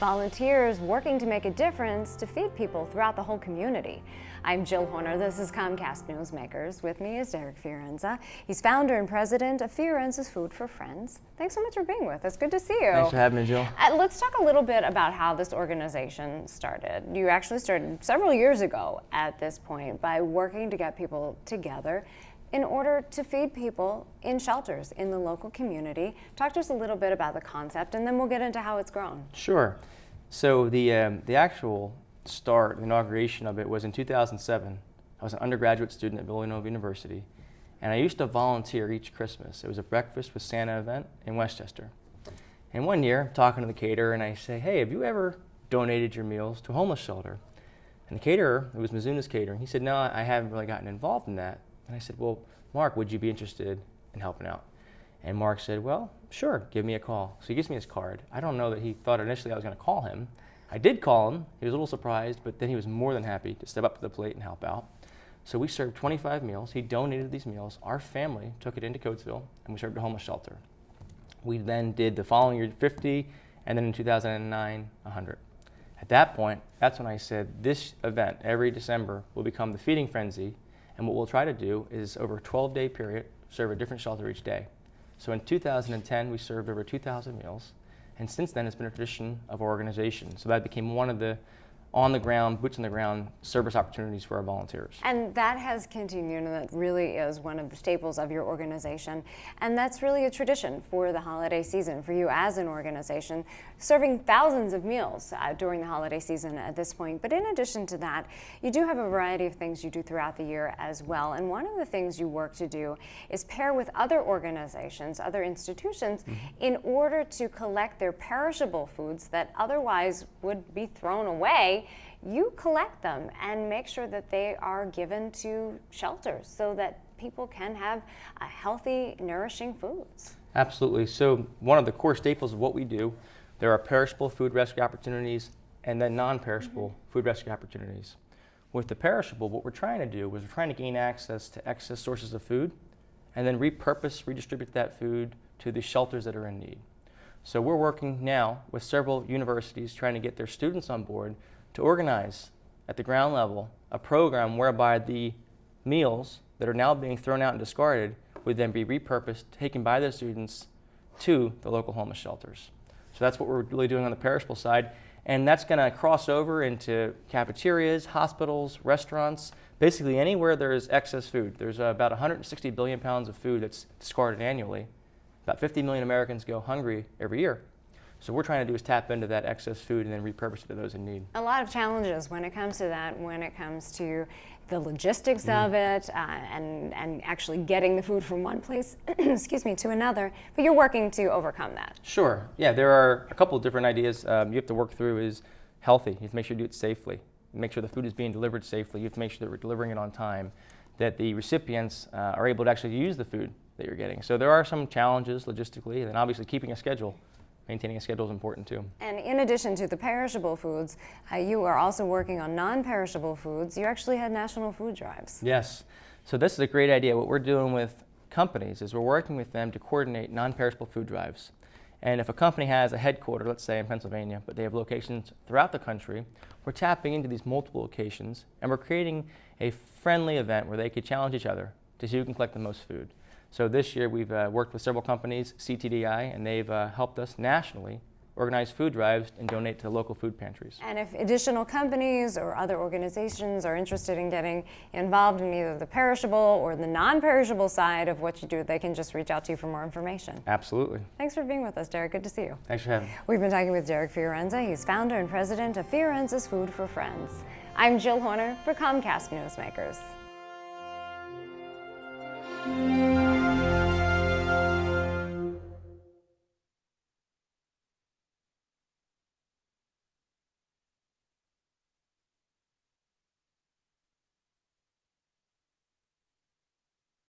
volunteers working to make a difference to feed people throughout the whole community. I'm Jill Horner. This is Comcast Newsmakers. With me is Derek Fiorenza. He's founder and president of Fiorenza's Food for Friends. Thanks so much for being with us. Good to see you. Thanks for having me, Jill. Let's talk a little bit about how this organization started. You actually started several years ago at this point by working to get people together in order to feed people in shelters in the local community. Talk to us a little bit about the concept, and then we'll get into how it's grown. Sure. So the actual start, the inauguration of it was in 2007. I was an undergraduate student at Villanova University, and I used to volunteer each Christmas. It was a breakfast with Santa event in Westchester. And one year, I'm talking to the caterer, and I say, hey, have you ever donated your meals to a homeless shelter? And the caterer, it was Mizuna's Catering, he said, no, I haven't really gotten involved in that. And I said, well, Mark, would you be interested in helping out? And Mark said, well, sure, give me a call. So he gives me his card. I don't know that he thought initially I was going to call him. I did call him. He was a little surprised, but then he was more than happy to step up to the plate and help out. So we served 25 meals. He donated these meals. Our family took it into Coatesville, and we served a homeless shelter. We then did the following year 50, and then in 2009, 100. At that point, that's when I said this event every December will become the Feeding Friendzy. And what we'll try to do is, over a 12-day period, serve a different shelter each day. So in 2010, we served over 2,000 meals. And since then, it's been a tradition of our organization. So that became one of the on-the-ground, boots-on-the-ground service opportunities for our volunteers. And that has continued, and that really is one of the staples of your organization. And that's really a tradition for the holiday season, for you as an organization, serving thousands of meals during the holiday season at this point. But in addition to that, you do have a variety of things you do throughout the year as well. And one of the things you work to do is pair with other organizations, other institutions, in order to collect their perishable foods that otherwise would be thrown away. You collect them and make sure that they are given to shelters so that people can have healthy, nourishing foods. Absolutely. So one of the core staples of what we do, there are perishable food rescue opportunities and then non-perishable food rescue opportunities. With the perishable, what we're trying to do is we're trying to gain access to excess sources of food and then repurpose, redistribute that food to the shelters that are in need. So we're working now with several universities trying to get their students on board to organize at the ground level a program whereby the meals that are now being thrown out and discarded would then be repurposed, taken by the students to the local homeless shelters. So that's what we're really doing on the perishable side, and that's going to cross over into cafeterias, hospitals, restaurants, basically anywhere there is excess food. There's about 160 billion pounds of food that's discarded annually. About 50 million Americans go hungry every year. So what we're trying to do is tap into that excess food and then repurpose it to those in need. A lot of challenges when it comes to that, when it comes to the logistics of it and actually getting the food from one place excuse me, to another, but you're working to overcome that. Sure. Yeah, there are a couple of different ideas you have to work through. Is healthy. You have to make sure you do it safely. Make sure the food is being delivered safely. You have to make sure that we're delivering it on time, that the recipients are able to actually use the food that you're getting. So there are some challenges logistically, and then obviously keeping a schedule. Maintaining a schedule is important too. And in addition to the perishable foods, you are also working on non-perishable foods. You actually had national food drives. Yes. So this is a great idea. What we're doing with companies is we're working with them to coordinate non-perishable food drives. And if a company has a headquarter, let's say in Pennsylvania, but they have locations throughout the country, we're tapping into these multiple locations and we're creating a friendly event where they could challenge each other to see who can collect the most food. So this year we've worked with several companies, CTDI, and they've helped us nationally organize food drives and donate to local food pantries. And if additional companies or other organizations are interested in getting involved in either the perishable or the non-perishable side of what you do, they can just reach out to you for more information. Absolutely. Thanks for being with us, Derek. Good to see you. Thanks for having me. We've been talking with Derek Fiorenza. He's founder and president of Fiorenza's Food for Friends. I'm Jill Horner for Comcast Newsmakers.